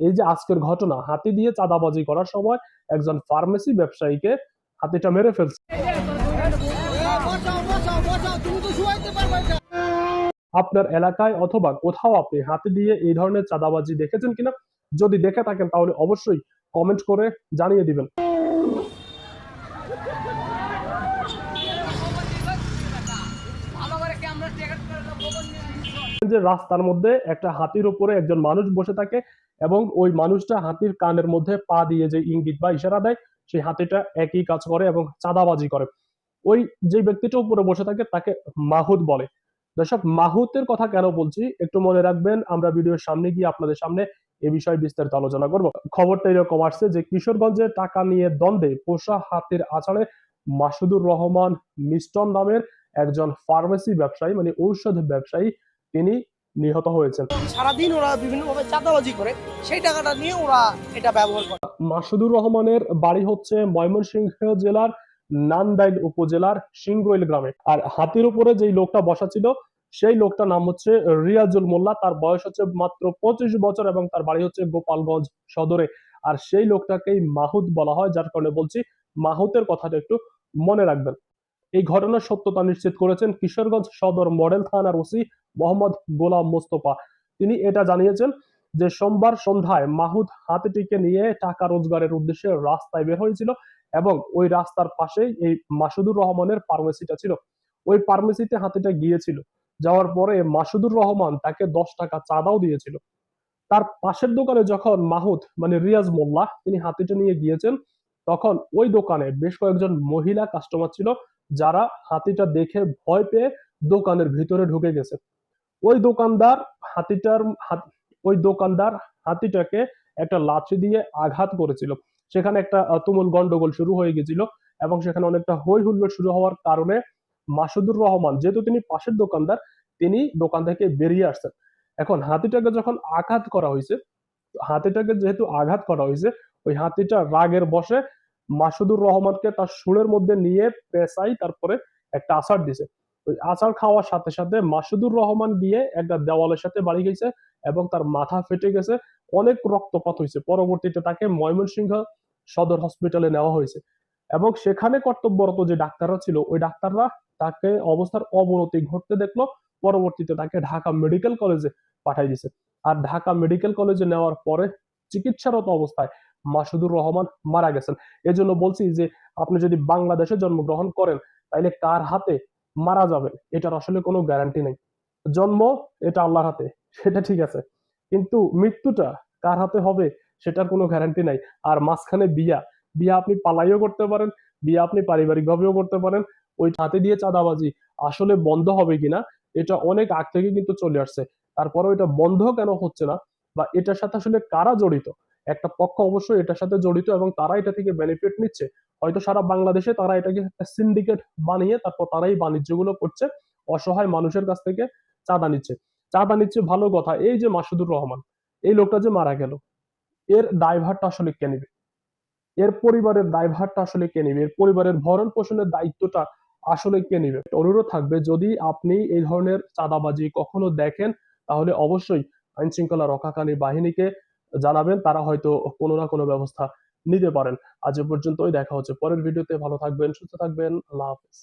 এই যে আজকের ঘটনা, হাতি দিয়ে চাঁদাবাজি করার সময় একজন ফার্মেসি ব্যবসায়ীকে হাতিটা মেরে ফেলছে। আপনার এলাকায় অথবা কোথাও আপনি হাতি দিয়ে এই ধরনের চাঁদাবাজি দেখেছেন কিনা? যদি দেখে থাকেন তাহলে অবশ্যই কমেন্ট করে জানিয়ে দিবেন। যে রাস্তার মধ্যে একটা হাতির উপরে একজন মানুষ বসে থাকে এবং ওই মানুষটা হাতির কানের মধ্যে পা দিয়ে যে ইঙ্গিত বা ইশারা দেয়, সেই হাতিটা একই কাজ করে এবং চাঁদাবাজি করে। ওই যে ব্যক্তিটা উপরে বসে থাকে তাকে মাহুত বলে। দর্শক, মাহুতের কথা কেন বলছি একটু মনে রাখবেন, আমরা ভিডিওর সামনে গিয়ে আপনাদের সামনে এ বিষয়ে বিস্তারিত আলোচনা করব। খবরটা এরকম আসছে যে কিশোরগঞ্জে টাকা নিয়ে দ্বন্দ্বে পোষা হাতির আঁচড়ে মাসুদুর রহমান মিস্টন নামের একজন ফার্মেসি ব্যবসায়ী মানে ঔষধ ব্যবসায়ী তিনি নিহত হয়েছেন। সারাদিন ওরা বিভিন্ন ভাবে চাঁদাবাজি করে, সেই টাকাটা নিয়ে ওরা এটা ব্যবহার করে। মাসুদুর রহমানের বাড়ি হচ্ছে ময়মনসিংহ জেলার নান্দাইল উপজেলার সিংগইল গ্রামে। আর হাতির উপরে যেই লোকটা বসা ছিল সেই লোকটার নাম হচ্ছে রিয়াজুল মোল্লা। তার বয়স হচ্ছে মাত্র 25 বছর এবং তার বাড়ি হচ্ছে গোপালগঞ্জ সদরে। আর সেই লোকটাকেই মাহুত বলা হয়, যার কারণে বলছি মাহুতের কথাটা একটু মনে রাখবেন। এই ঘটনার সত্যতা নিশ্চিত করেছেন কিশোরগঞ্জ সদর মডেল থানার ওসি মোহাম্মদ গোলাম মোস্তফা। তিনি এটা জানিয়েছেন যে সোমবার সন্ধ্যায় মাহুদ হাতিটিকে নিয়ে টাকা রোজগারের উদ্দেশ্যে রাস্তায় বের হয়েছিল এবং ওই রাস্তার পাশেই এই মাসুদুর রহমানের ফার্মেসিটা ছিল। ওই ফার্মেসিতে হাতিটা গিয়েছিল, যাওয়ার পরে মাসুদুর রহমান তাকে 10 টাকা চাঁদাও দিয়েছিল। তার পাশের দোকানে যখন মাহুদ মানে রিয়াজ মোল্লা তিনি হাতিটা নিয়ে গিয়েছেন, তখন ওই দোকানে বেশ কয়েকজন মহিলা কাস্টমার ছিল যারা হাতিটা দেখে ভয় পেয়ে দোকানের ভিতরে ঢুকে গেছে। ওই দোকানদার হাতিটার ওই দোকানদার হাতিটাকে একটা লাঠি দিয়ে আঘাত করেছিল। সেখানে একটা তুমুল গন্ডগোল শুরু হয়ে গেছিল এবং সেখানে অনেকটা হই হুল্লোড় শুরু হওয়ার কারণে মাসুদুর রহমান, যেহেতু তিনি পাশের দোকানদার, তিনি দোকান থেকে বেরিয়ে আসছেন। এখন হাতিটাকে যখন আঘাত করা হয়েছে, হাতিটাকে যেহেতু আঘাত করা হয়েছে, ওই হাতিটা রাগের বশে মাসুদুর রহমানকে তার সুরের মধ্যে নিয়ে পেঁচাই তারপরে একটা আছাড় দিছে। ওই আছাড় খাওয়ার সাথে সাথে মাসুদুর রহমান গিয়ে একটা দেওয়ালের সাথে বাড়ি গেছে এবং তার মাথা ফেটে গেছে, অনেক রক্তপাত হয়েছে। পরবর্তীতে তাকে ময়মনসিংহ সদর হসপিটালে নেওয়া হয়েছে এবং সেখানে কর্তব্যরত যে ডাক্তাররা ছিল ওই ডাক্তাররা তাকে অবস্থার অবনতি ঘটতে দেখলো। পরবর্তীতে তাকে ঢাকা মেডিকেল কলেজে পাঠাই দিছে। আর ঢাকা মেডিকেল কলেজে নেওয়ার পরে চিকিৎসারত অবস্থায় মাসুদুর রহমান মারা গেছেন। এজন্য বলছি যে আপনি যদি বাংলাদেশে জন্মগ্রহণ করেন তাইলে কার হাতে মারা যাবেন এটার আসলে কোনো গ্যারান্টি নেই। জন্ম এটা আল্লাহর হাতে, সেটা ঠিক আছে, কিন্তু মৃত্যুটা কার হাতে হবে সেটার কোনো গ্যারান্টি নাই। আর মাঝখানে বিয়া, বিয়া আপনি পালাইও করতে পারেন, বিয়া আপনি পারিবারিক ভাবেও করতে পারেন। ওই হাতে দিয়ে চাঁদাবাজি আসলে বন্ধ হবে কিনা এটা অনেক আগ থেকে কিন্তু চলে আসছে। তারপরেও এটা বন্ধ কেন হচ্ছে না বা এটার সাথে আসলে কারা জড়িত? একটা পক্ষ অবশ্যই এটার সাথে জড়িত এবং তারা এটা থেকে বেনিফিট নিচ্ছে। হয়তো সারা বাংলাদেশে তারা এটাকে একটা সিন্ডিকেট বানিয়ে তারপর তারাই বাণিজ্যগুলো করছে, অসহায় মানুষের কাছ থেকে চাঁদা নিচ্ছে। চাঁদা নিচ্ছে ভালো কথা, এই যে মাসুদুর রহমান এই লোকটা যে মারা গেল, এর দায়ভারটা আসলে কে নিবে? এর পরিবারের দায়ভারটা আসলে কে নিবে? এর পরিবারের ভরণ পোষণের দায়িত্বটা আসলে কে নিবে? অনুরোধ থাকবে, যদি আপনি এই ধরনের চাঁদাবাজি কখনো দেখেন তাহলে অবশ্যই আইন শৃঙ্খলা রক্ষাকারী বাহিনীকে জানাবেন, তারা হয়তো কোনো না কোনো ব্যবস্থা নিতে পারেন। আজ এ পর্যন্তই, দেখা হচ্ছে পরের ভিডিওতে। ভালো থাকবেন, সুস্থ থাকবেন, আল্লাহ হাফেজ।